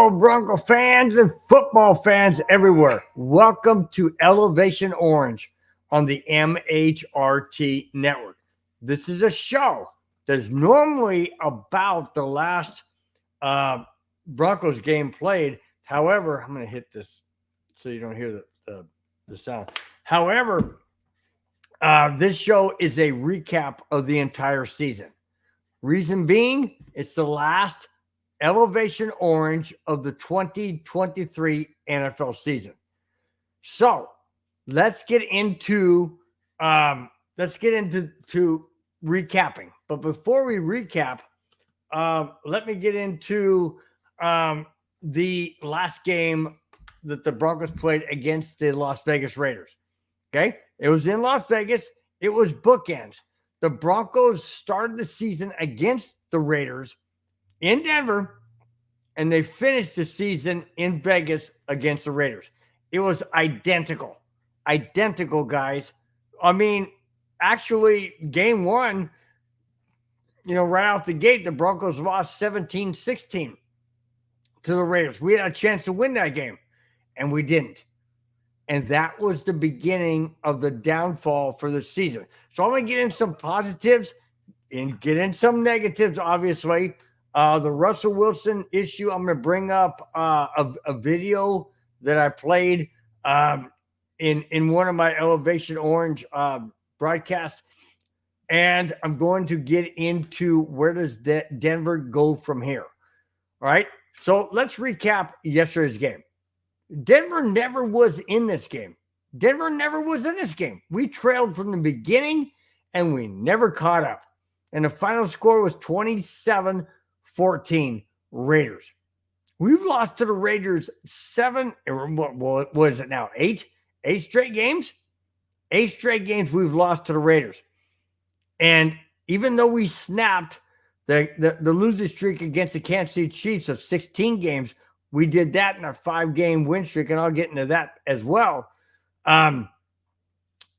Hello, Bronco fans and football fans everywhere. Welcome to Elevation Orange on the MHRT network. This is a show that's normally about the last Broncos game played. However, I'm going to hit this so you don't hear the sound. However, this show is a recap of the entire season. Reason being, it's the last Elevation Orange of the 2023 NFL season. So let's get into recapping. But before we recap, let me get into the last game that the Broncos played against the Las Vegas Raiders. Okay, it was in Las Vegas. It was bookends. The Broncos started the season against the Raiders in Denver, and they finished the season in Vegas against the Raiders. It was identical, guys. I mean, actually, game one, right out the gate, the Broncos lost 17-16 to the Raiders. We had a chance to win that game, and we didn't. And that was the beginning of the downfall for the season. So I'm going to get in some positives and get in some negatives, obviously. The Russell Wilson issue, I'm going to bring up a video that I played in one of my Elevation Orange broadcasts. And I'm going to get into where does Denver go from here. All right. So let's recap yesterday's game. Denver never was in this game. We trailed from the beginning, and we never caught up. And the final score was 27-14 Raiders. We've lost to the Raiders what is it now? Eight straight games? 8 straight games we've lost to the Raiders. And even though we snapped the losing streak against the Kansas City Chiefs of 16 games, we did that in our 5-game win streak, and I'll get into that as well.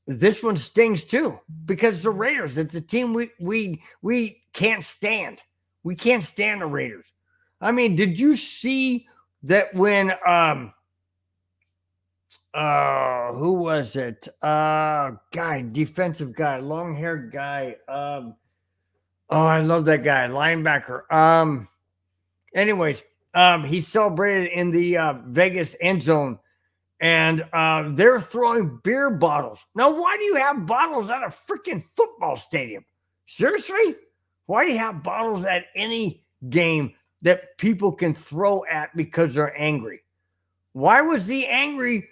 This one stings too because the Raiders, it's a team we can't stand. We can't stand the Raiders. I mean, did you see that when who was it? Defensive guy, long-haired guy. I love that guy, linebacker. Anyways, he celebrated in the Vegas end zone, and they're throwing beer bottles. Now, why do you have bottles at a freaking football stadium? Seriously? Why do you have bottles at any game that people can throw at because they're angry? Why was he angry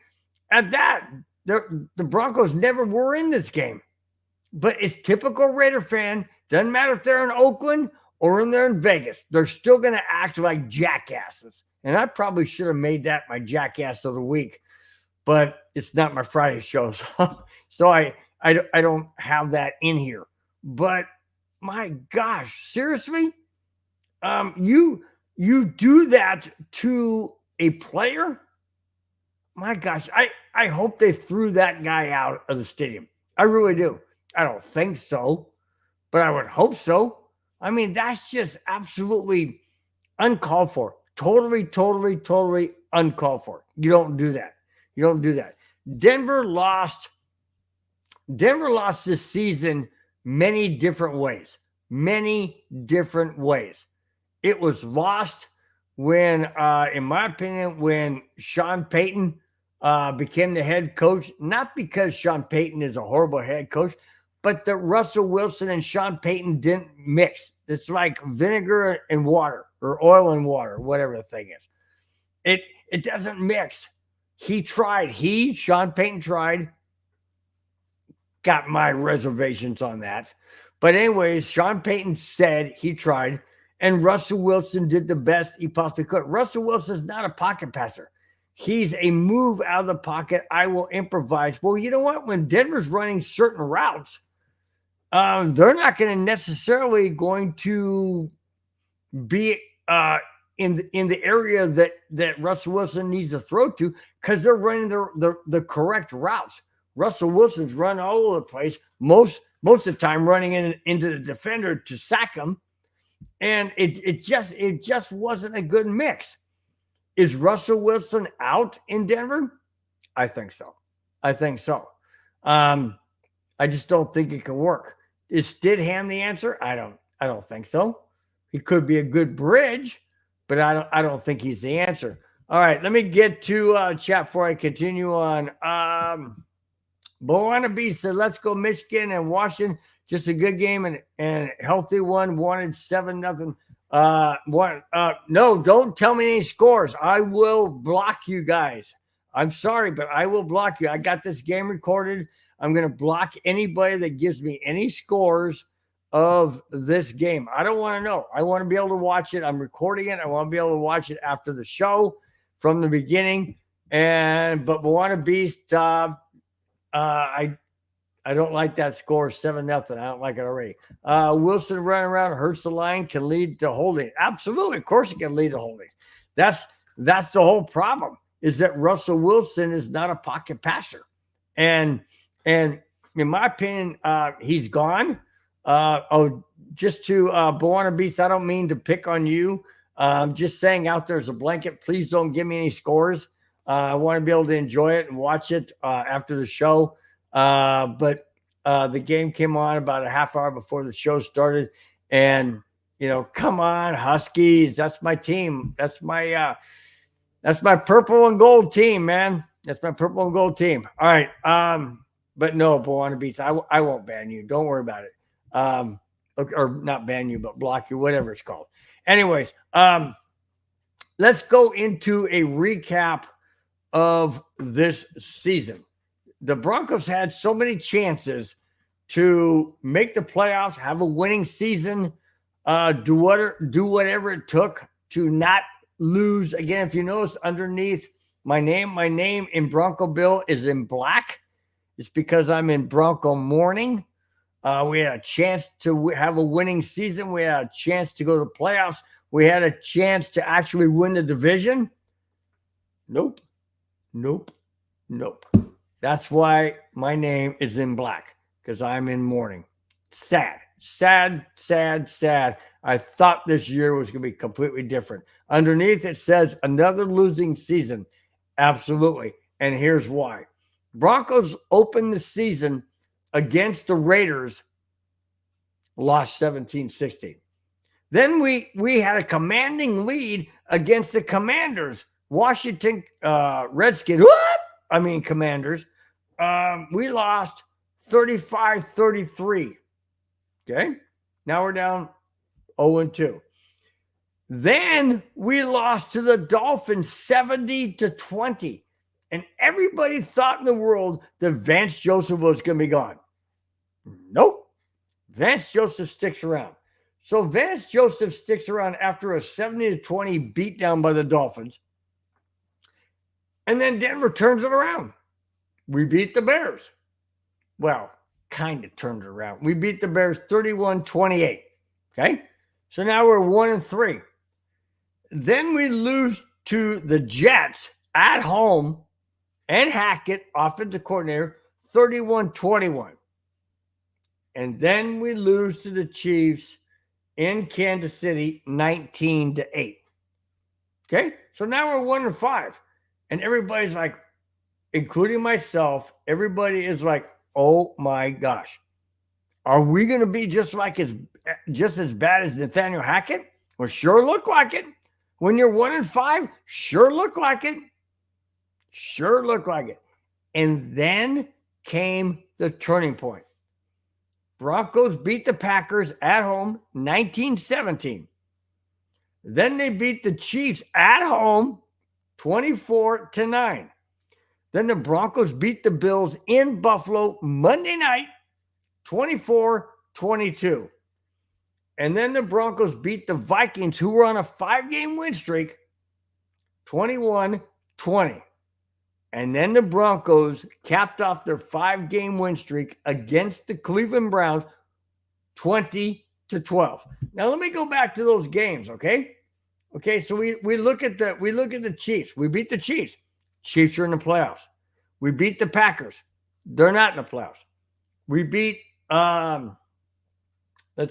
at that? The Broncos never were in this game. But it's typical Raider fan. Doesn't matter if they're in Oakland or they're in Vegas. They're still going to act like jackasses. And I probably should have made that my jackass of the week. But it's not my Friday show. So I don't have that in here. But my gosh, seriously? You do that to a player? My gosh, I hope they threw that guy out of the stadium. I really do. I don't think so, but I would hope so. I mean, that's just absolutely uncalled for. Totally uncalled for. You don't do that. Denver lost this season many different ways. It was lost when, in my opinion, when Sean Payton became the head coach, not because Sean Payton is a horrible head coach, but that Russell Wilson and Sean Payton didn't mix. It's like vinegar and water or oil and water, whatever the thing is. It doesn't mix. Sean Payton tried. Got my reservations on that. But anyways, Sean Payton said he tried, and Russell Wilson did the best he possibly could. Russell Wilson's not a pocket passer. He's a move out of the pocket. I will improvise. Well, you know what? When Denver's running certain routes, they're not going to necessarily going to be in the area that Russell Wilson needs to throw to because they're running the correct routes. Russell Wilson's run all over the place, most of the time running into the defender to sack him, and it just wasn't a good mix. Is Russell Wilson out in Denver? I think so. I think so. Um, I just don't think it can work. Is Stidham the answer? I don't think so. He could be a good bridge, but I don't think he's the answer. All right, let me get to chat before I continue on. Boana B said, "Let's go Michigan and Washington. Just a good game and healthy one. Wanted 7-0. No, don't tell me any scores. I will block you guys. I'm sorry, but I will block you. I got this game recorded. I'm going to block anybody that gives me any scores of this game. I don't want to know. I want to be able to watch it. I'm recording it. I want to be able to watch it after the show from the beginning. But Moana Beast, I don't like that score 7-0. I don't like it already. Wilson running around hurts the line, can lead to holding. Absolutely, of course, it can lead to holding. That's the whole problem. Is that Russell Wilson is not a pocket passer, and in my opinion, he's gone. Just to Boana Beats, I don't mean to pick on you. Just saying out there as a blanket, please don't give me any scores. I want to be able to enjoy it and watch it after the show. But the game came on about a half hour before the show started, and come on, Huskies. That's my team. That's my purple and gold team, man. That's my purple and gold team. All right. But no, Boana Beats, I won't ban you. Don't worry about it. Or not ban you, but block you, whatever it's called. Anyways, let's go into a recap of this season. The Broncos had so many chances to make the playoffs, have a winning season, do whatever it took to not lose. Again, if you notice underneath my name in Bronco Bill is in black. It's because I'm in Bronco mourning. We had a chance to have a winning season. We had a chance to go to the playoffs. We had a chance to actually win the division. Nope. That's why my name is in black, because I'm in mourning. Sad. I thought this year was going to be completely different. Underneath it says another losing season. Absolutely. And here's why. Broncos opened the season against the Raiders, lost 17-16. Then we had a commanding lead against the Commanders. Washington Redskins. Commanders. We lost 35-33. Okay. Now we're down 0-2. Then we lost to the Dolphins 70-20. And everybody thought in the world that Vance Joseph was going to be gone. Nope. Vance Joseph sticks around. So Vance Joseph sticks around after a 70-20 beatdown by the Dolphins. And then Denver turns it around. We beat the Bears. Well, kind of turned it around. We beat the Bears 31-28. Okay? So now we're 1-3. Then we lose to the Jets at home and Hackett, offensive coordinator, 31-21. And then we lose to the Chiefs in Kansas City, 19-8. Okay? So now we're 1-5. And everybody's like, including myself, everybody is like, oh my gosh. Are we going to be just as bad as Nathaniel Hackett? Well, sure look like it. When you're 1-5, sure look like it. Sure look like it. And then came the turning point. Broncos beat the Packers at home 19-17. Then they beat the Chiefs at home 24-9. Then the Broncos beat the Bills in Buffalo Monday night 24-22. And then the Broncos beat the Vikings, who were on a 5-game win streak, 21-20. And then the Broncos capped off their 5-game win streak against the Cleveland Browns, 20-12. Now let me go back to those games, okay? Okay, so we look at the Chiefs. We beat the Chiefs. Chiefs are in the playoffs. We beat the Packers. They're not in the playoffs. We beat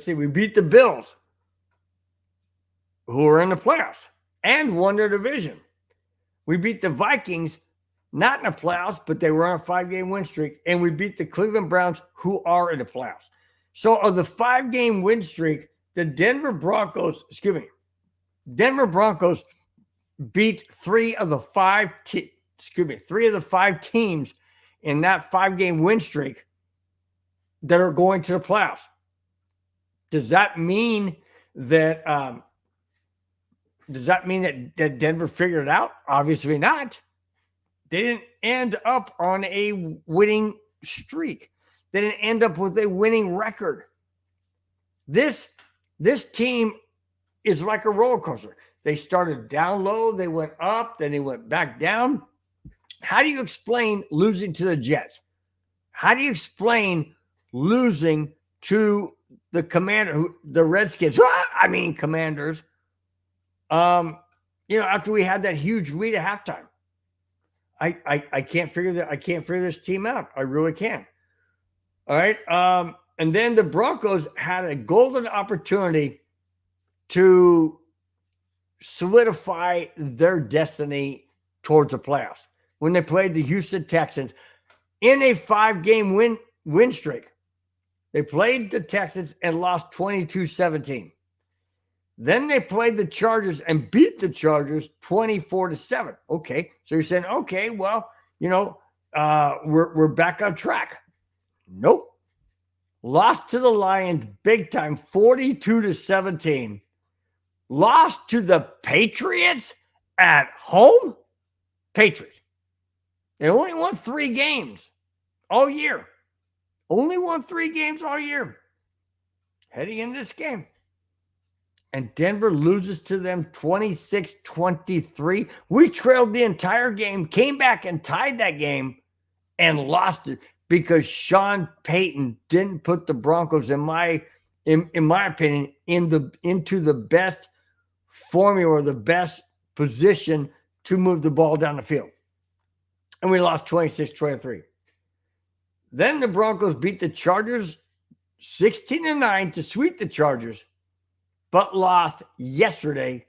we beat the Bills, who are in the playoffs and won their division. We beat the Vikings, not in the playoffs, but they were on a 5-game win streak. And we beat the Cleveland Browns, who are in the playoffs. So of the 5-game win streak, the Denver Broncos beat three of the five teams in that 5-game win streak that are going to the playoffs. Does that mean that that Denver figured it out? Obviously not. They didn't end up on a winning streak. They didn't end up with a winning record. This team is like a roller coaster. They started down low, they went up, then they went back down. How do you explain losing to the Jets? How do you explain losing to the Redskins? Commanders. After we had that huge lead at halftime. I can't figure this team out. I really can't. All right. And then the Broncos had a golden opportunity to solidify their destiny towards the playoffs when they played the Houston Texans in a 5-game win streak. They played the Texans and lost 22-17. Then they played the Chargers and beat the Chargers 24-7. Okay, so you're saying, okay, well, we're back on track. Nope. Lost to the Lions big time, 42-17. Lost to the Patriots at home. Patriots. They only won 3 games all year. Only won 3 games all year. Heading into this game. And Denver loses to them 26-23. We trailed the entire game, came back and tied that game, and lost it because Sean Payton didn't put the Broncos, in my opinion, into the best formula, the best position to move the ball down the field. And we lost 26-23. Then the Broncos beat the Chargers 16-9 to sweep the Chargers, but lost yesterday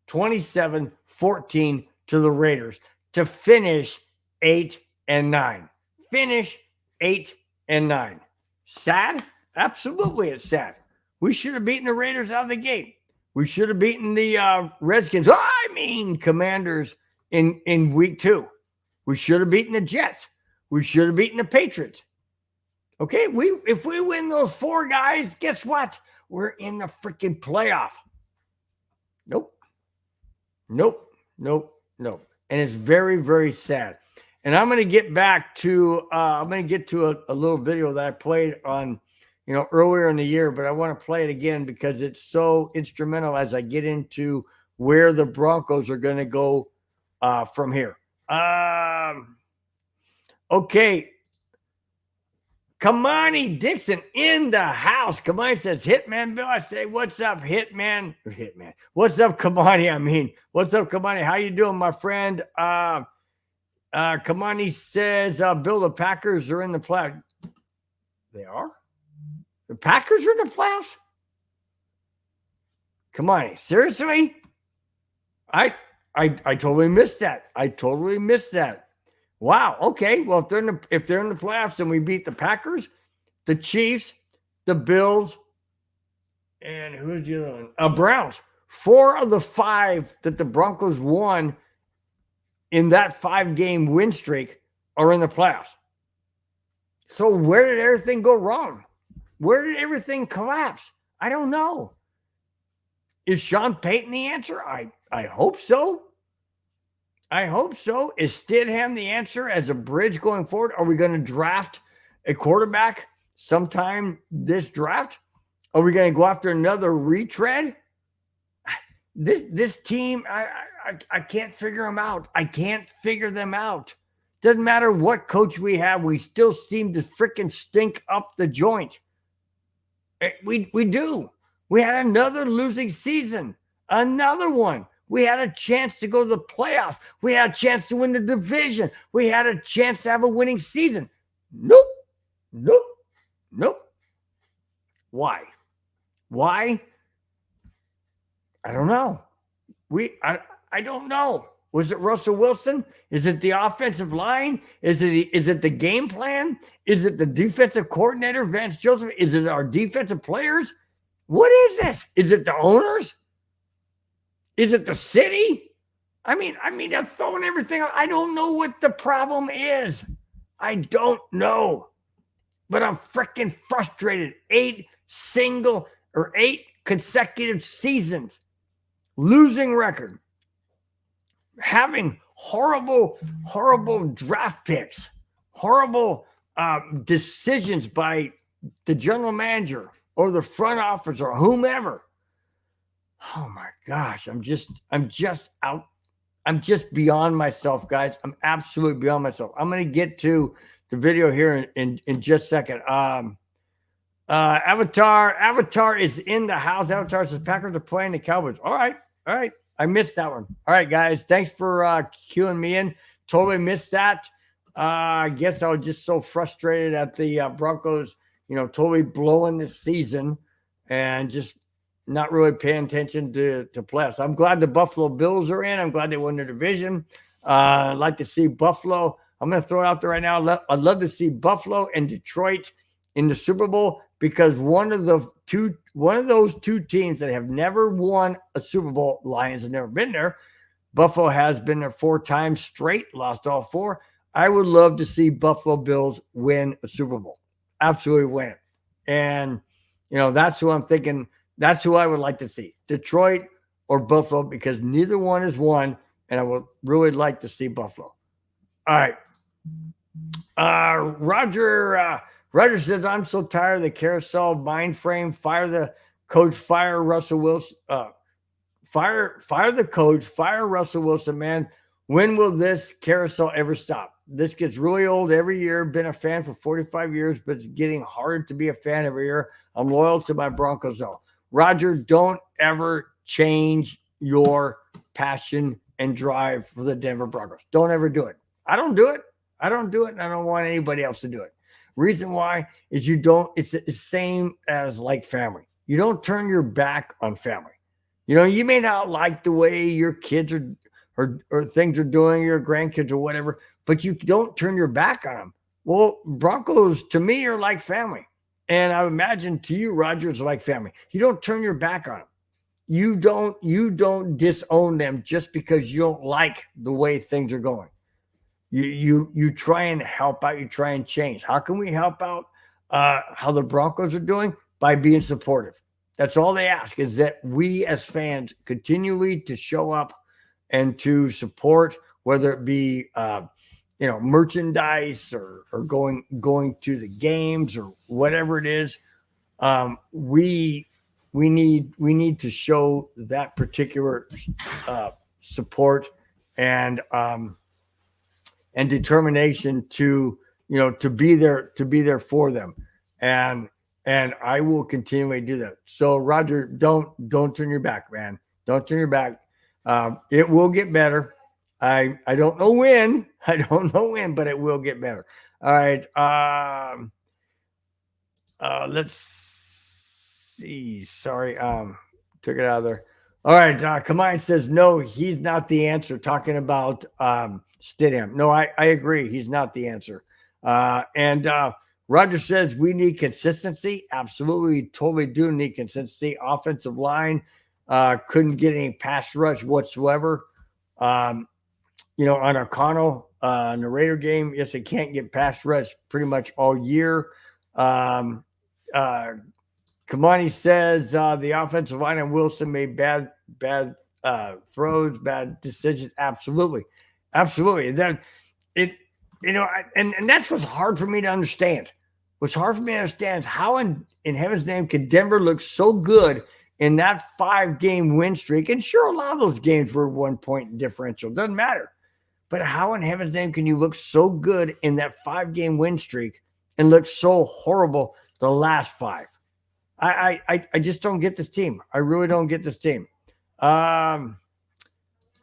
27-14 to the Raiders to finish 8-9. Finish 8-9. Sad? Absolutely, it's sad. We should have beaten the Raiders out of the gate. We should have beaten the Redskins. Commanders in week 2. We should have beaten the Jets. We should have beaten the Patriots. Okay, if we win those 4 guys, guess what? We're in the freaking playoff. Nope. And it's very, very sad. And I'm going to get back to a little video that I played on, earlier in the year, but I want to play it again because it's so instrumental as I get into where the Broncos are going to go from here. Okay. Kamani Dixon in the house. Kamani says, Hitman Bill. I say, what's up, Hitman? What's up, Kamani? What's up, Kamani? How you doing, my friend? Kamani says, Bill, the Packers are in the playoffs. They are? The Packers are in the playoffs? Kamani, seriously? I totally missed that. Wow. Okay. Well, if they're in the playoffs and we beat the Packers, the Chiefs, the Bills, and who's the other one? Browns. 4 of the 5 that the Broncos won in that 5-game win streak are in the playoffs. So where did everything go wrong? Where did everything collapse? I don't know. Is Sean Payton the answer? I hope so. Is Stidham the answer as a bridge going forward? Are we going to draft a quarterback sometime this draft? Are we going to go after another retread? This team, I can't figure them out. Doesn't matter what coach we have, we still seem to freaking stink up the joint. We do. We had another losing season. Another one. We had a chance to go to the playoffs. We had a chance to win the division. We had a chance to have a winning season. Nope. Why? I don't know. I don't know. Was it Russell Wilson? Is it the offensive line? Is it the game plan? Is it the defensive coordinator, Vance Joseph? Is it our defensive players? What is this? Is it the owners? Is it the city? They're throwing everything out. I don't know what the problem is. I don't know. But I'm freaking frustrated. 8 consecutive seasons, losing record, having horrible draft picks, horrible decisions by the general manager or the front office or whomever. Oh my gosh, I'm just out. I'm just beyond myself, guys. I'm absolutely beyond myself. I'm going to get to the video here in just a second. Avatar is in the house. Avatar says Packers are playing the Cowboys. All right. I missed that one. All right, guys. Thanks for queuing me in. Totally missed that. I guess I was just so frustrated at the Broncos, totally blowing this season and just not really paying attention to playoffs. I'm glad the Buffalo Bills are in. I'm glad they won their division. I'd like to see Buffalo. I'm going to throw it out there right now. I'd love to see Buffalo and Detroit in the Super Bowl because one of those two teams that have never won a Super Bowl, Lions have never been there. Buffalo has been there 4 times straight, lost all 4. I would love to see Buffalo Bills win a Super Bowl. Absolutely win it. And, that's who I'm thinking. That's who I would like to see, Detroit or Buffalo, because neither one has won, and I would really like to see Buffalo. All right. Roger says, I'm so tired of the carousel mind frame. Fire the coach, fire Russell Wilson. Fire the coach, fire Russell Wilson, man. When will this carousel ever stop? This gets really old every year. Been a fan for 45 years, but it's getting harder to be a fan every year. I'm loyal to my Broncos, though. Roger, don't ever change your passion and drive for the Denver Broncos. Don't ever do it. I don't do it. And I don't want anybody else to do it. Reason why is it's the same as like family. You don't turn your back on family. You may not like the way your kids or things are doing, your grandkids or whatever, but you don't turn your back on them. Well, Broncos to me are like family. And I imagine to you, Roger, is like family. You don't turn your back on them. You don't disown them just because you don't like the way things are going. You try and help out. You try and change. How can we help out how the Broncos are doing? By being supportive. That's all they ask, is that we as fans continually to show up and to support, whether it be merchandise or going to the games or whatever it is. We need to show that particular support and determination to be there for them, and I will continually do that. So Roger, don't turn your back, man. Don't turn your back. It will get better. I don't know when. But it will get better. All right. Let's see. Sorry. Took it out of there. All right. Kamine says, no, he's not the answer. Talking about Stidham. No, I agree. He's not the answer. And Roger says we need consistency. Absolutely. We totally do need consistency. Offensive line couldn't get any pass rush whatsoever. On O'Connell in the Raider game, yes, they can't get pass rush pretty much all year. Kamani says the offensive line and Wilson made bad throws, bad decisions. Absolutely. Then and that's what's hard for me to understand. What's hard for me to understand is how in heaven's name could Denver look so good in that 5-game win streak? And sure, a lot of those games were 1-point differential. Doesn't matter. But how in heaven's name can you look so good in that 5-game win streak and look so horrible the last 5? I just don't get this team. I really don't get this team.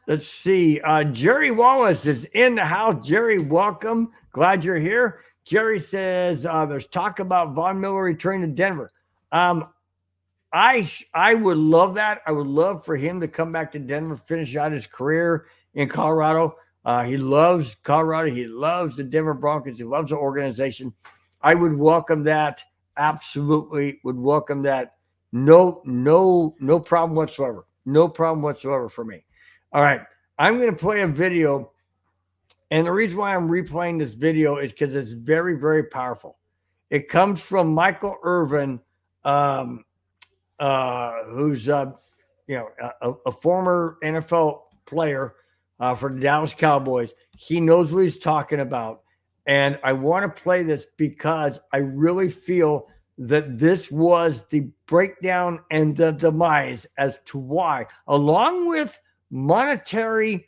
Let's see. Jerry Wallace is in the house. Jerry, welcome. Glad you're here. Jerry says there's talk about Von Miller returning to Denver. I would love that. I would love for him to come back to Denver, finish out his career in Colorado. He loves Colorado. He loves the Denver Broncos. He loves the organization. I would welcome that. Absolutely would welcome that. No problem whatsoever. No problem whatsoever for me. All right. I'm going to play a video. And the reason why I'm replaying this video is because it's very, very powerful. It comes from Michael Irvin, who's a former NFL player for the Dallas Cowboys. He knows what he's talking about. And I want to play this because I really feel that this was the breakdown and the demise as to why, along with monetary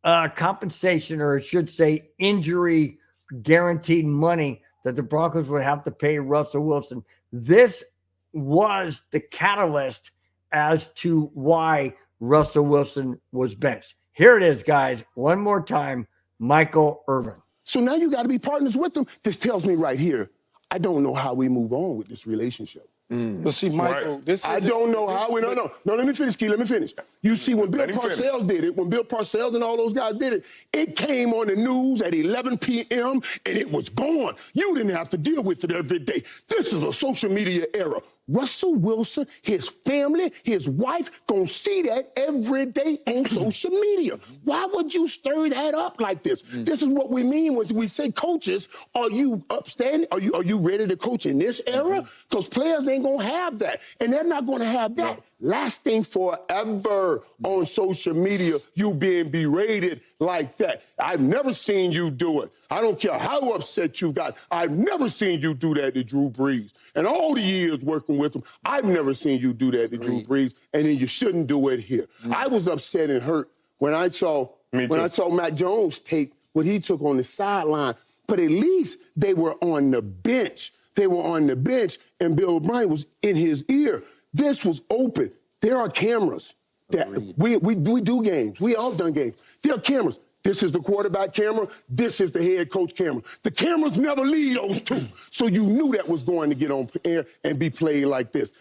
compensation, or I should say injury guaranteed money that the Broncos would have to pay Russell Wilson. This was the catalyst as to why Russell Wilson was benched. Here it is, guys. One more time, Michael Irvin. So now you got to be partners with them. This tells me right here, I don't know how we move on with this relationship. But see, Michael, right. I don't know how we. No, let me finish, Key. Let me finish. You see, when Bill Parcells did it, when Bill Parcells and all those guys did it, it came on the news at 11 p.m. and it was gone. You didn't have to deal with it every day. This is a social media era. Russell Wilson, his family, his wife, gonna see that every day on social media. Why would you stir that up like this? This is what we mean when we say coaches. Are you upstanding? Are you ready to coach in this era? Because players ain't gonna have that, and they're not gonna have that lasting forever on social media. You being berated like that. I've never seen you do it. I don't care how upset you got. I've never seen you do that to Drew Brees. And all the years working with him, I've never seen you do that to Drew Brees. And then you shouldn't do it here. I was upset and hurt when I saw Mac Jones take what he took on the sideline. But at least they were on the bench. They were on the bench, and Bill O'Brien was in his ear. This was open. There are cameras. That we do games. We all done games. There are cameras. This is the quarterback camera. This is the head coach camera. The cameras never leave those two. So you knew that was going to get on air and be played like this.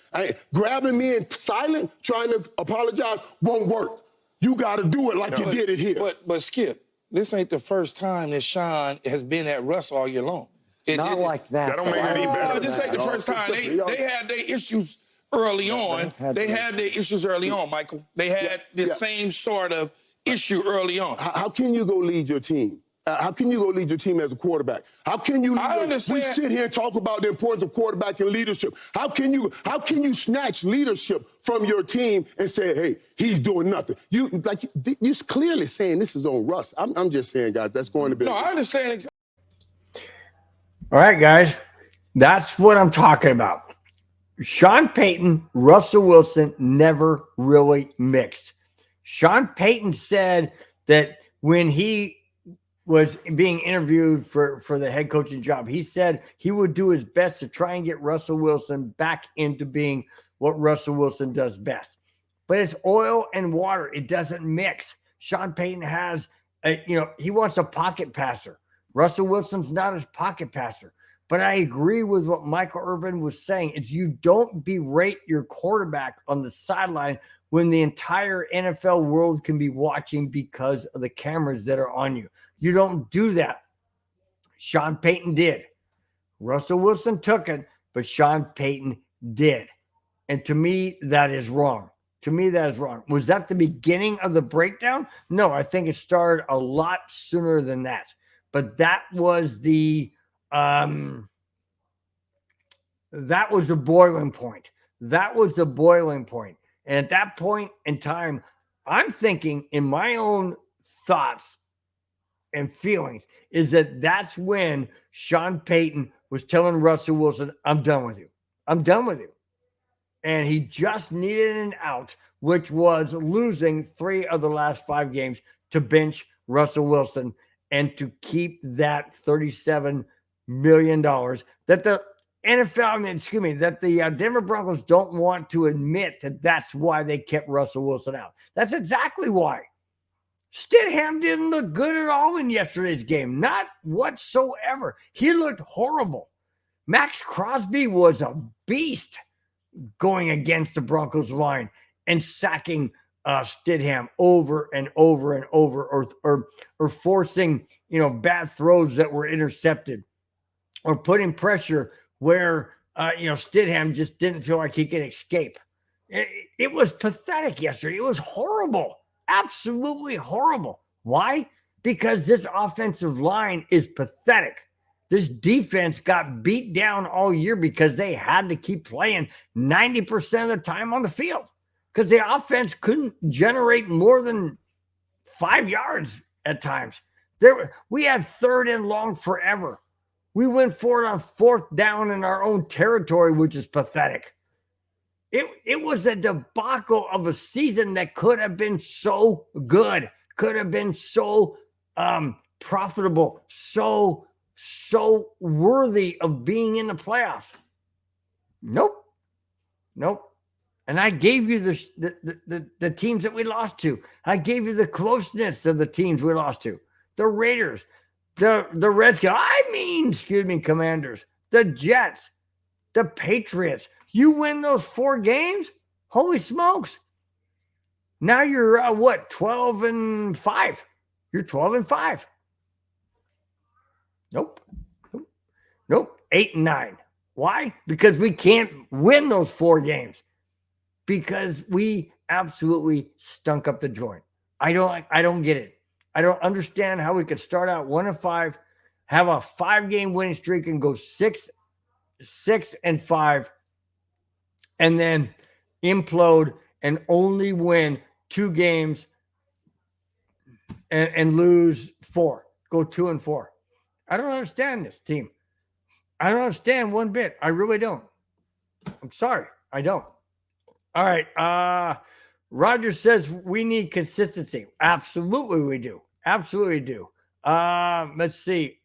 Grabbing me in silent, trying to apologize, won't work. You got to do it like you did it here. But Skip, this ain't the first time that Sean has been at Russ all year long. Not like that. That don't make it any better. This ain't the first time. They had their issues early on. They had their issues early on, Michael. They had the same sort of issue early on. How can you go lead your team? How can you go lead your team as a quarterback? How can you? We sit here and talk about the importance of quarterback and leadership. How can you snatch leadership from your team and say, "Hey, he's doing nothing"? You're clearly saying this is on Russ. I'm just saying, guys, that's going to be. No, I understand. All right, guys, that's what I'm talking about. Sean Payton, Russell Wilson never really mixed. Sean Payton said that when he was being interviewed for the head coaching job, he said he would do his best to try and get Russell Wilson back into being what Russell Wilson does best. But it's oil and water. It doesn't mix. Sean Payton has, he wants a pocket passer. Russell Wilson's not his pocket passer. But I agree with what Michael Irvin was saying. It's you don't berate your quarterback on the sideline when the entire NFL world can be watching because of the cameras that are on you. You don't do that. Sean Payton did. Russell Wilson took it, but Sean Payton did. And to me, that is wrong. To me, that is wrong. Was that the beginning of the breakdown? No, I think it started a lot sooner than that. But that was the boiling point. That was the boiling point. And at that point in time, I'm thinking in my own thoughts and feelings is that that's when Sean Payton was telling Russell Wilson, I'm done with you. I'm done with you. And he just needed an out, which was losing 3 of the last 5 games to bench Russell Wilson and to keep that $37 million that the NFL, that the Denver Broncos don't want to admit that that's why they kept Russell Wilson out. That's exactly why. Stidham didn't look good at all in yesterday's game. Not whatsoever. He looked horrible. Max Crosby was a beast going against the Broncos line and sacking Stidham over and over and over, or forcing bad throws that were intercepted, or putting pressure where Stidham just didn't feel like he could escape. It was pathetic yesterday. It was horrible, absolutely horrible. Why? Because this offensive line is pathetic. This defense got beat down all year because they had to keep playing 90% of the time on the field because the offense couldn't generate more than 5 yards at times. We had 3rd and long forever. We went for it on 4th down in our own territory, which is pathetic. It was a debacle of a season that could have been so good, could have been so profitable, so worthy of being in the playoffs. Nope. And I gave you the teams that we lost to. I gave you the closeness of the teams we lost to. The Raiders, the Redskins, Commanders, the Jets, the Patriots. You win those 4 games? Holy smokes. Now you're 12-5. You're 12-5. Nope. 8-9. Why? Because we can't win those 4 games. Because we absolutely stunk up the joint. I don't get it. I don't understand how we could start out 1-5, have a 5-game winning streak, and go 6-5, and then implode and only win 2 games and lose 4. Go 2-4. I don't understand this team. I don't understand one bit. I really don't. I'm sorry. I don't. All right. Roger says we need consistency. Absolutely we do. Absolutely do. Let's see.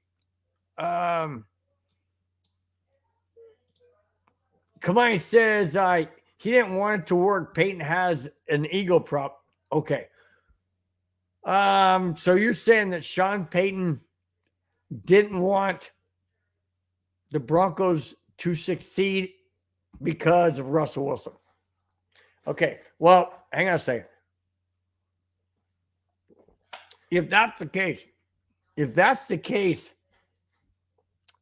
Kamai says he didn't want it to work. Peyton has an ego prop. Okay. So you're saying that Sean Payton didn't want the Broncos to succeed because of Russell Wilson. Okay, well, hang on a second. If that's the case,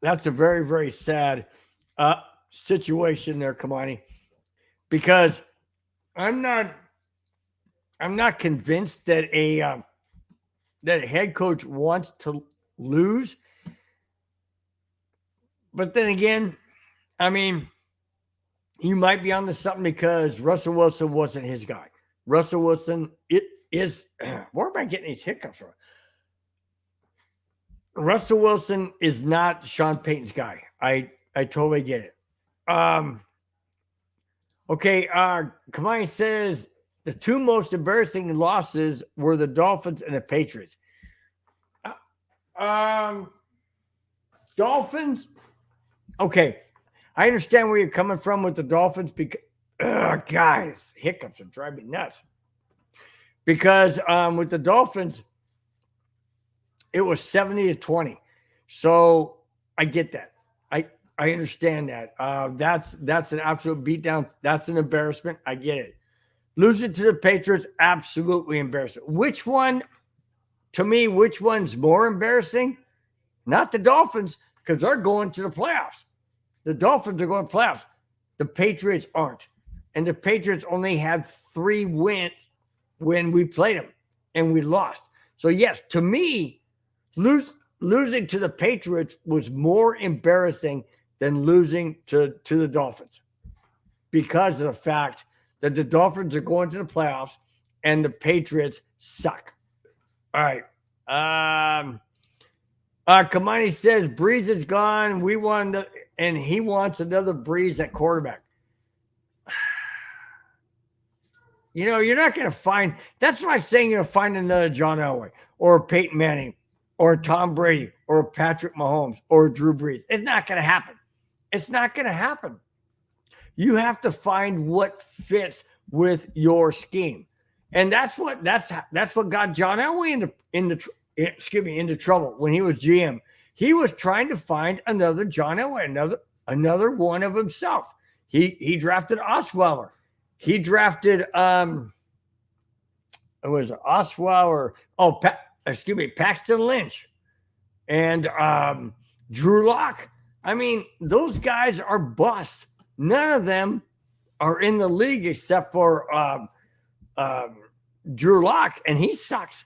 that's a very, very sad situation there, Kamani, because I'm not convinced that a head coach wants to lose. But then again, I mean, you might be onto something because Russell Wilson wasn't his guy. Russell Wilson, where am I getting these hiccups from? Russell Wilson is not Sean Payton's guy. I totally get it. Okay, Kamani says the 2 most embarrassing losses were the Dolphins and the Patriots. Dolphins, okay. I understand where you're coming from with the Dolphins because, guys, hiccups are driving me nuts. Because with the Dolphins, it was 70-20. So I get that. I understand that. That's an absolute beatdown. That's an embarrassment. I get it. Losing to the Patriots, absolutely embarrassing. Which one's more embarrassing? Not the Dolphins, because they're going to the playoffs. The Dolphins are going to playoffs. The Patriots aren't. And the Patriots only had 3 wins when we played them, and we lost. So, yes, to me, losing to the Patriots was more embarrassing than losing to the Dolphins because of the fact that the Dolphins are going to the playoffs and the Patriots suck. All right. Kamani says Breeze is gone. And he wants another Breeze at quarterback. You're not going to find. That's like saying you're going to find another John Elway or a Peyton Manning or a Tom Brady or a Patrick Mahomes or a Drew Brees. It's not going to happen. It's not going to happen. You have to find what fits with your scheme, and that's what got John Elway into trouble when he was GM. He was trying to find another John Elway, another one of himself. He drafted Osweiler. He drafted it was Osweiler, Paxton Lynch and Drew Lock. I mean, those guys are busts. None of them are in the league except for Drew Lock, and he sucks.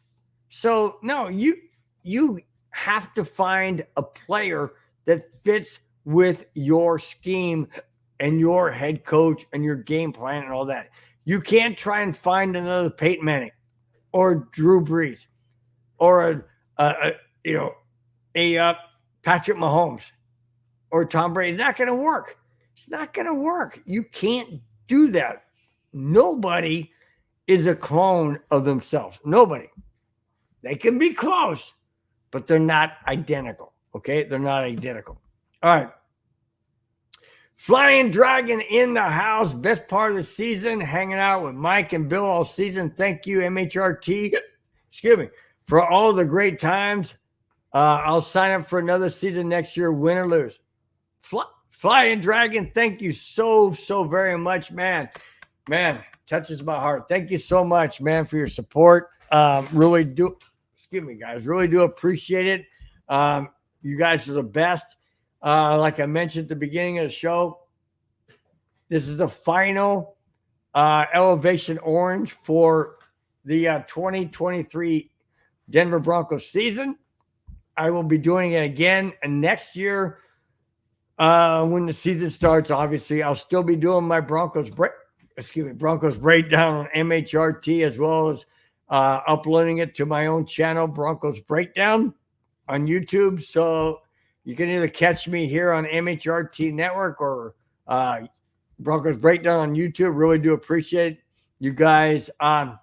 So no, you have to find a player that fits with your scheme and your head coach and your game plan and all that. You can't try and find another Peyton Manning or Drew Brees or Patrick Mahomes or Tom Brady. It's not going to work. It's not going to work. You can't do that. Nobody is a clone of themselves. Nobody. They can be close, but they're not identical. Okay? They're not identical. All right. Flying Dragon in the house. Best part of the season. Hanging out with Mike and Bill all season. Thank you, MHRT. Excuse me. For all the great times. I'll sign up for another season next year, win or lose. Flying Dragon, thank you so very much, man. Man, touches my heart. Thank you so much, man, for your support. Really do, excuse me, guys, really do appreciate it. You guys are the best. Like I mentioned at the beginning of the show, this is the final Elevation Orange for the 2023 Denver Broncos season. I will be doing it again next year when the season starts. Obviously, I'll still be doing my Broncos breakdown on MHRT, as well as uploading it to my own channel, Broncos Breakdown, on YouTube. So you can either catch me here on MHRT Network or Broncos Breakdown on YouTube. Really do appreciate you guys. Been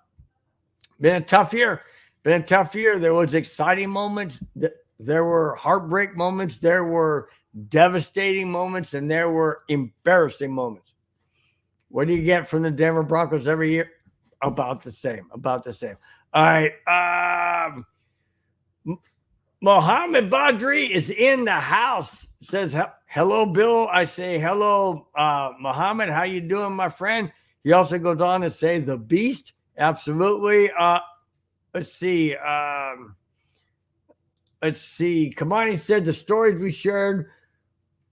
a tough year. There was exciting moments. There were heartbreak moments. There were devastating moments, and there were embarrassing moments. What do you get from the Denver Broncos every year? About the same. All right. Mohammed Badri is in the house. Says, hello, Bill. I say, hello, Mohammed. How you doing, my friend? He also goes on to say, the Beast. Absolutely. Let's see. Kamani said the stories we shared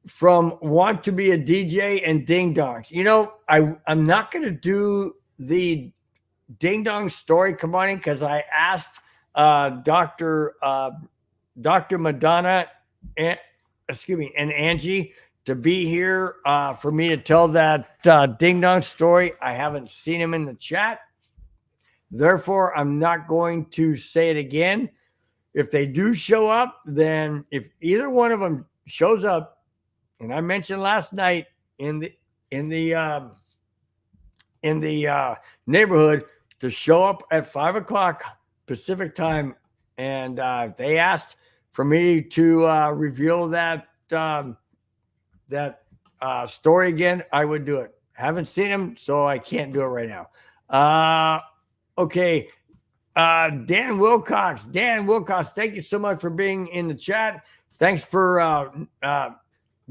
from Want to Be a DJ and Ding Dongs. You know, I'm not going to do the Ding Dong story, Kamani, because I asked Dr. Madonna and Angie to be here for me to tell that Ding Dong story. I haven't seen him in the chat. Therefore, I'm not going to say it again. If they do show up, then if either one of them shows up, and I mentioned last night in the neighborhood to show up at 5:00 Pacific time, and they asked for me to reveal that story again, I would do it. Haven't seen him, so I can't do it right now. Okay. Dan Wilcox, thank you so much for being in the chat. Thanks for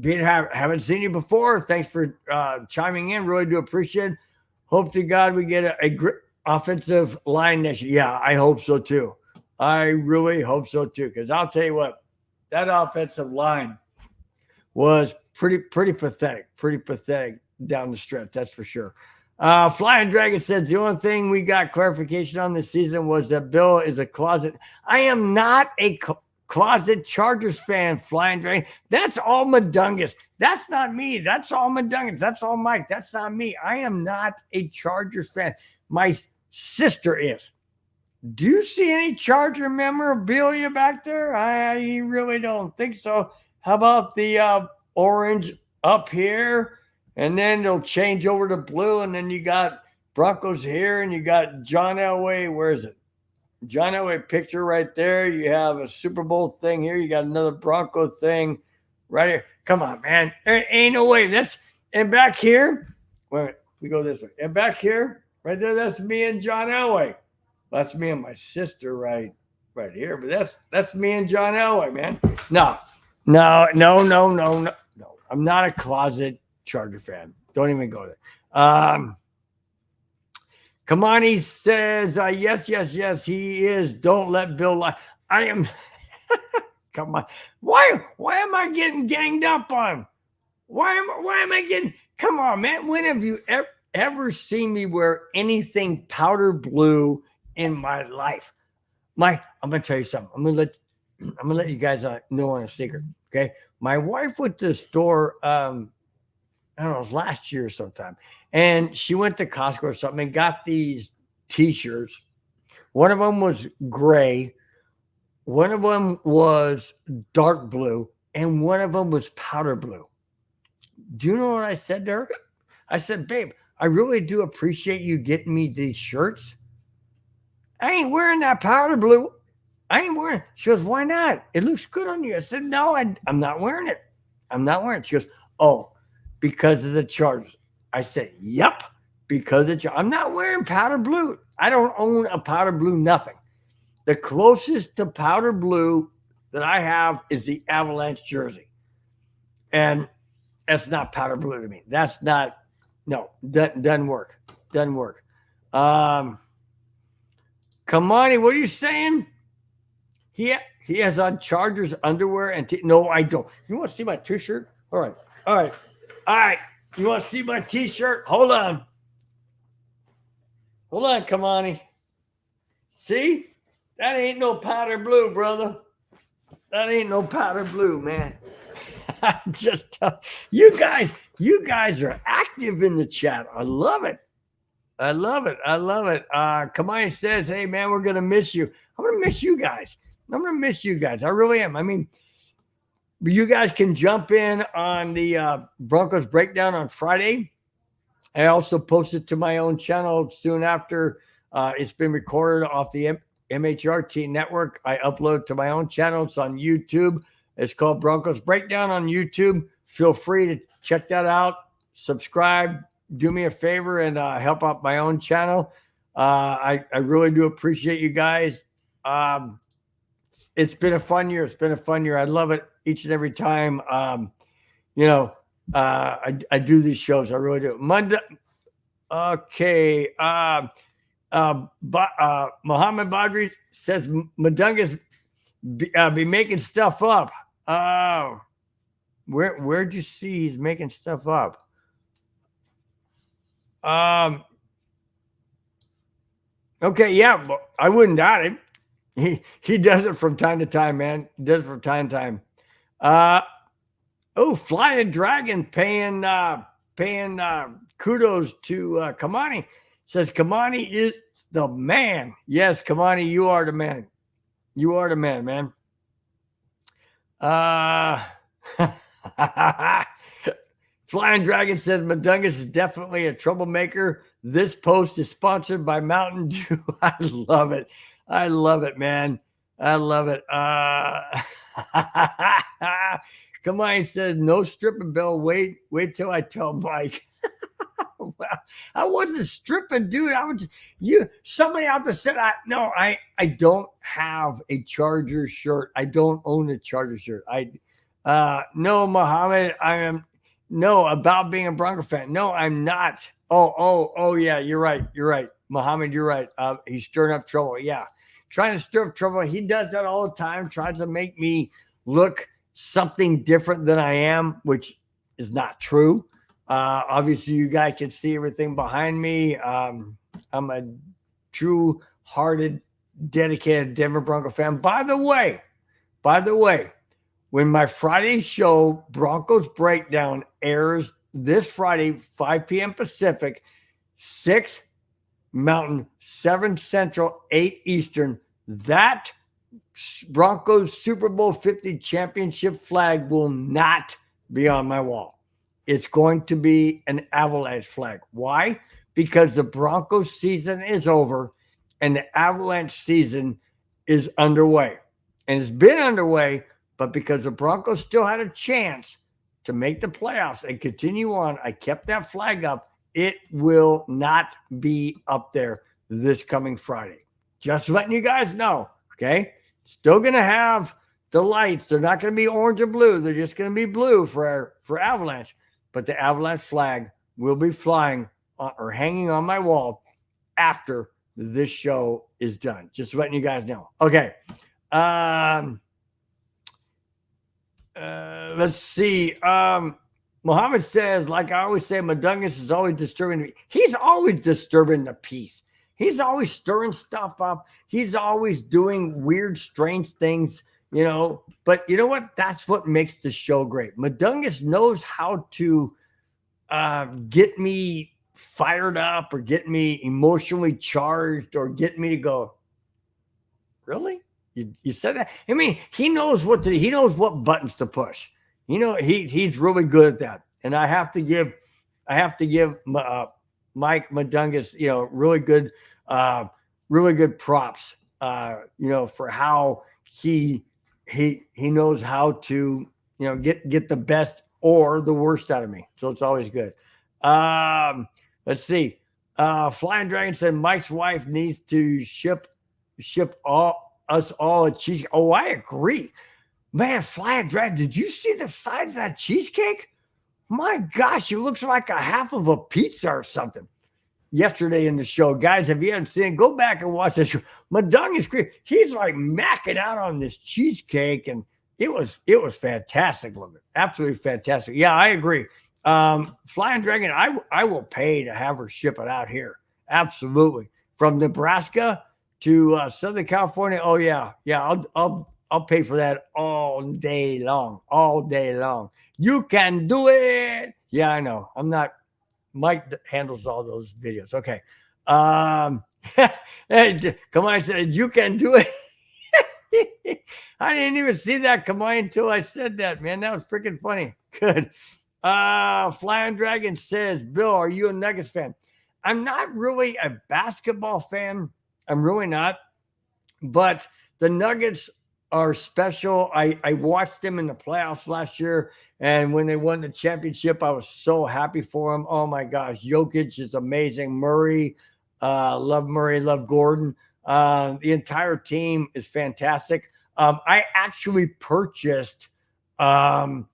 haven't seen you before. Thanks for chiming in. Really do appreciate it. Hope to God we get a great offensive line next year. Yeah, I hope so too. I really hope so too. Because I'll tell you what, that offensive line was pretty pathetic. Pretty pathetic down the stretch. That's for sure. Flying Dragon says the only thing we got clarification on this season was that Bill is a closet. I am not a closet Chargers fan, Flying Dragon. That's all Madungus. That's not me. That's all Madungus. That's all Mike. That's not me. I am not a Chargers fan. My sister is. Do you see any Charger memorabilia back there? I really don't think so. How about the orange up here? And then they'll change over to blue, and then you got Broncos here, and you got John Elway. Where is it? John Elway picture right there. You have a Super Bowl thing here. You got another Bronco thing right here. Come on, man. There ain't no way. And back here, wait, we go this way. And back here, right there, that's me and John Elway. That's me and my sister right here. But that's me and John Elway, man. No. I'm not a closet Charger fan. Don't even go there. Kamani says, yes, yes, yes, he is. Don't let Bill lie. I am. Come on. Why am I getting ganged up on? Why am I getting? Come on, man. When have you ever seen me wear anything powder blue in my life? I'm gonna tell you something. I'm gonna let you guys know on a secret. Okay, my wife went to the store. I don't know, it was last year sometime, and she went to Costco or something and got these T-shirts. One of them was gray, one of them was dark blue, and one of them was powder blue. Do you know what I said to her? I said, babe, I really do appreciate you getting me these shirts. I ain't wearing that powder blue. I ain't wearing it. She goes, why not? It looks good on you. I said, no, I'm not wearing it. I'm not wearing it. She goes, oh, because of the Chargers. I said, yep, because of I'm not wearing powder blue. I don't own a powder blue nothing. The closest to powder blue that I have is the Avalanche jersey. And that's not powder blue to me. That's not, no, doesn't work. Doesn't work. Kamani, what are you saying? He has on Chargers underwear and no, I don't. You want to see my t-shirt? All right. You want to see my t-shirt? Hold on, Kamani. See? That ain't no powder blue, brother. That ain't no powder blue, man. Just you guys are active in the chat. I love it. Kamani says, hey man, we're gonna miss you. I'm gonna miss you guys. I really am. I mean, you guys can jump in on the Broncos breakdown on Friday. I also posted to my own channel soon after it's been recorded off the MHRT network. I upload to my own channel. It's on YouTube. It's called Broncos Breakdown on YouTube. Feel free to check that out. Subscribe. Do me a favor and help out my own channel. I really do appreciate you guys. It's been a fun year. I love it each and every time. I do these shows. I really do. Monday. Okay. Muhammad Badri says Madungas be making stuff up. Where'd you see he's making stuff up? Okay, yeah, but I wouldn't doubt him. He does it from time to time, man. He does it from time to time. Flying Dragon paying kudos to Kamani. Says Kamani is the man. Yes, Kamani, you are the man. You are the man, man. Flying Dragon says Madungas is definitely a troublemaker. This post is sponsored by Mountain Dew. I love it. Man. I love it. Kamani says no stripping, Bill. Wait till I tell Mike. Well, I wasn't stripping, dude. Somebody out there said I don't have a Chargers shirt. I don't own a Chargers shirt. No, Muhammad, about being a Bronco fan. No, I'm not. Oh yeah, you're right. Muhammad, you're right. He's stirring up trouble. Yeah. Trying to stir up trouble. He does that all the time, tries to make me look something different than I am, which is not true. Obviously, you guys can see everything behind me. I'm a true-hearted, dedicated Denver Bronco fan. By the way, when my Friday show, Broncos Breakdown, airs this Friday, 5 p.m. Pacific, 6 Mountain, 7 Central, 8 Eastern, that Broncos Super Bowl 50 championship flag will not be on my wall. It's going to be an Avalanche flag. Why? Because the Broncos season is over and the Avalanche season is underway. And it's been underway, but because the Broncos still had a chance to make the playoffs and continue on, I kept that flag up. It will not be up there this coming Friday. Just letting you guys know, okay? Still going to have the lights. They're not going to be orange or blue. They're just going to be blue for Avalanche. But the Avalanche flag will be flying or hanging on my wall after this show is done. Just letting you guys know. Okay. Let's see. Muhammad says, like I always say, Madungus is always disturbing me. He's always disturbing the peace. He's always stirring stuff up. He's always doing weird, strange things, But you know what? That's what makes the show great. Madungus knows how to get me fired up or get me emotionally charged or get me to go, really? You said that? I mean, he knows he knows what buttons to push. He's really good at that. And I have to give Mike Madungus, really good props, for how he knows how to, get the best or the worst out of me. So it's always good. Let's see. Flying Dragon said Mike's wife needs to ship us all a cheesecake. Oh, I agree. Man, Flying Dragon, did you see the size of that cheesecake? My gosh, it looks like a half of a pizza or something. Yesterday in the show, guys, if you haven't seen it, go back and watch that show. Madung is great. He's like macking out on this cheesecake, and it was fantastic looking. Absolutely fantastic. Yeah, I agree. Flying Dragon, I will pay to have her ship it out here. Absolutely. From Nebraska to Southern California. Oh yeah. I'll pay for that all day long. You can do it. Yeah, I know. I'm not. Mike handles all those videos. Okay. Come on, I said you can do it. I didn't even see that come on until I said that, man. That was freaking funny. Good. Flying Dragon says, Bill, are you a Nuggets fan? I'm not really a basketball fan. I'm really not. But the Nuggets are special. I watched them in the playoffs last year, and when they won the championship, I was so happy for them. Oh my gosh, Jokic is amazing. Murray, love Gordon. The entire team is fantastic. I actually purchased the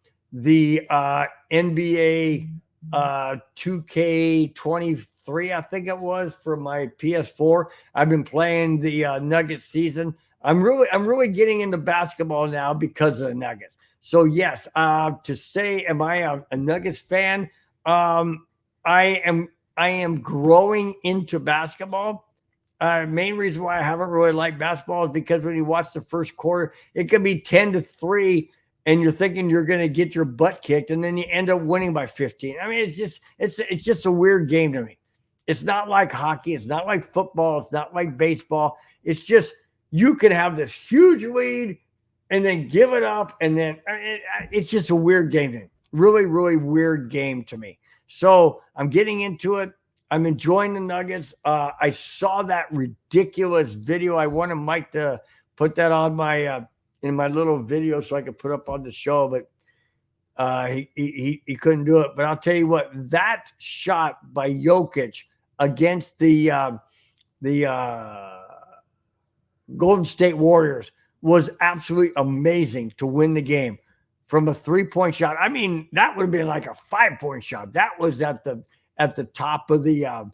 NBA 2K23, I think it was, for my PS4. I've been playing the Nuggets season. I'm really getting into basketball now because of the Nuggets. So yes, to say, am I a Nuggets fan? I am growing into basketball. Main reason why I haven't really liked basketball is because when you watch the first quarter, it could be 10-3, and you're thinking you're going to get your butt kicked, and then you end up winning by 15. I mean, it's just a weird game to me. It's not like hockey. It's not like football. It's not like baseball. It's just you can have this huge lead and then give it up, and then it's just a weird game to me. Really, really weird game to me. So I'm getting into it. I'm enjoying the Nuggets. I saw that ridiculous video. I wanted Mike to put that on my in my little video so I could put up on the show, but he couldn't do it. But I'll tell you what, that shot by Jokic against the Golden State Warriors was absolutely amazing to win the game from a 3-point shot. I mean, that would have been like a 5-point shot. That was at the top of the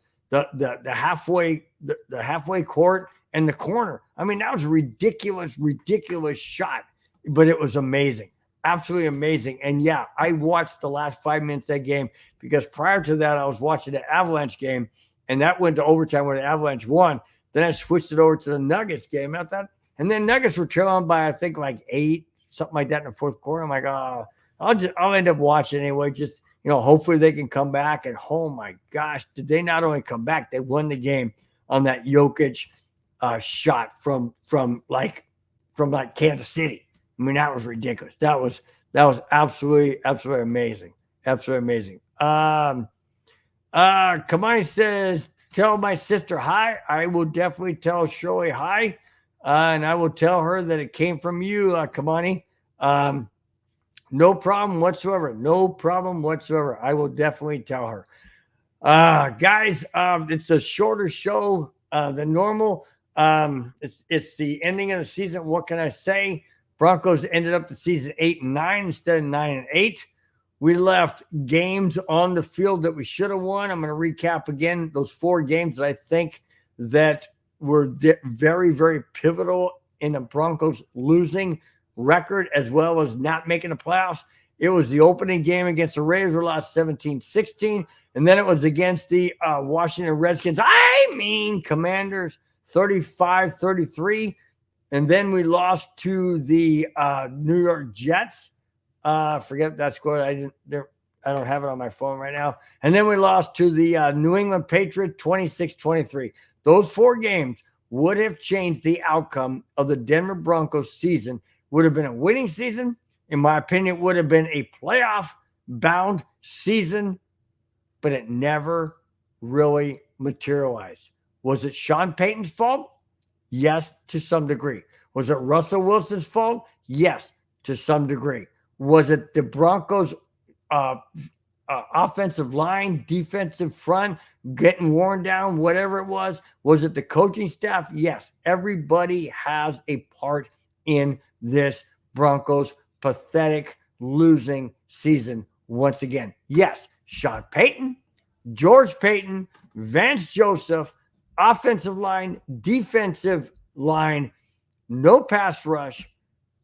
halfway court and the corner. I mean, that was a ridiculous shot, but it was amazing. Absolutely amazing. And yeah, I watched the last 5 minutes of that game because prior to that, I was watching the Avalanche game, and that went to overtime when the Avalanche won. Then I switched it over to the Nuggets game. I thought, and then Nuggets were trailing by, I think, like 8, something like that in the fourth quarter. I'm like, oh, I'll end up watching anyway. Just, hopefully they can come back. And oh my gosh, did they not only come back, they won the game on that Jokic shot from Kansas City. I mean, that was ridiculous. That was absolutely amazing. Absolutely amazing. Kamani says, tell my sister hi. I will definitely tell Shirley hi. And I will tell her that it came from you, Kamani. No problem whatsoever. No problem whatsoever. I will definitely tell her. Guys, it's a shorter show than normal. It's the ending of the season. What can I say? Broncos ended up the season 8-9 instead of 9-8. We left games on the field that we should have won. I'm going to recap again those 4 games that I think that were very, very pivotal in the Broncos losing record as well as not making the playoffs. It was the opening game against the Raiders, we lost 17-16. And then it was against the Washington Redskins, Commanders, 35-33. And then we lost to the New York Jets. Forget that score. I don't have it on my phone right now. And then we lost to the New England Patriots, 26-23. Those 4 games would have changed the outcome of the Denver Broncos season. Would have been a winning season. In my opinion, it would have been a playoff-bound season, but it never really materialized. Was it Sean Payton's fault? Yes, to some degree. Was it Russell Wilson's fault? Yes, to some degree. Was it the Broncos' offensive line, defensive front, getting worn down, whatever it was? Was it the coaching staff? Yes. Everybody has a part in this Broncos pathetic losing season once again. Yes, Sean Payton, George Payton, Vance Joseph, offensive line, defensive line, no pass rush,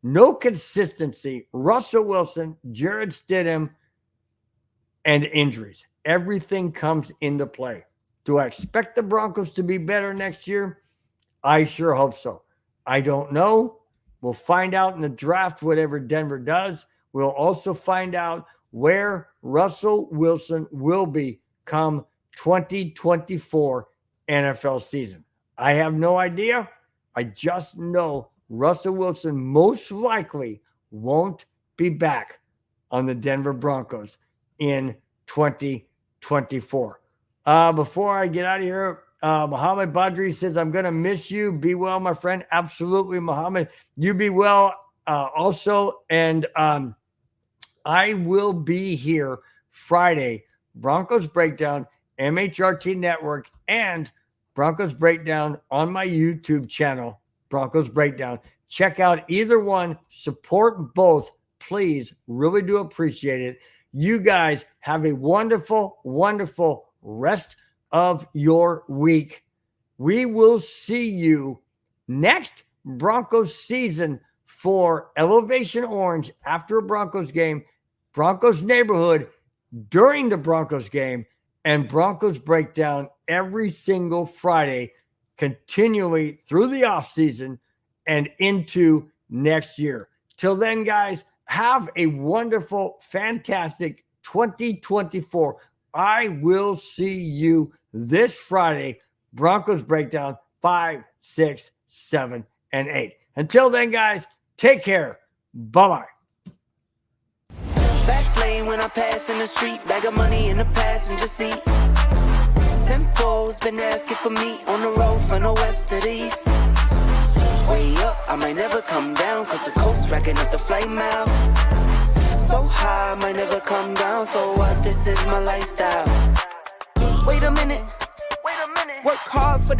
no consistency, Russell Wilson, Jared Stidham, and injuries. Everything comes into play. Do I expect the Broncos to be better next year? I sure hope so. I don't know. We'll find out in the draft whatever Denver does. We'll also find out where Russell Wilson will be come 2024 NFL season. I have no idea. I just know Russell Wilson most likely won't be back on the Denver Broncos in 2024. Before I get out of here, Muhammad Badri says, I'm going to miss you. Be well, my friend. Absolutely, Muhammad. You be well also. And I will be here Friday, Broncos Breakdown, MHRT Network, and Broncos Breakdown on my YouTube channel, Broncos Breakdown. Check out either one. Support both. Please, really do appreciate it. You guys have a wonderful, wonderful rest of your week. We will see you next Broncos season for Elevation Orange after a Broncos game, Broncos Neighborhood during the Broncos game, and Broncos Breakdown every single Friday, continually through the offseason and into next year. Till then, guys, have a wonderful, fantastic 2024. I will see you this Friday, Broncos Breakdown 5, 6, 7, and 8. Until then, guys, take care. Bye-bye. Fast lane when I pass in the street, bag of money in the passenger seat. Simcoe's been asking for me on the road from the west to the east. Way up, I might never come down, cause the coast racking up the flight miles. So high, I might never come down, so what, this is my lifestyle. Wait a minute, work hard for the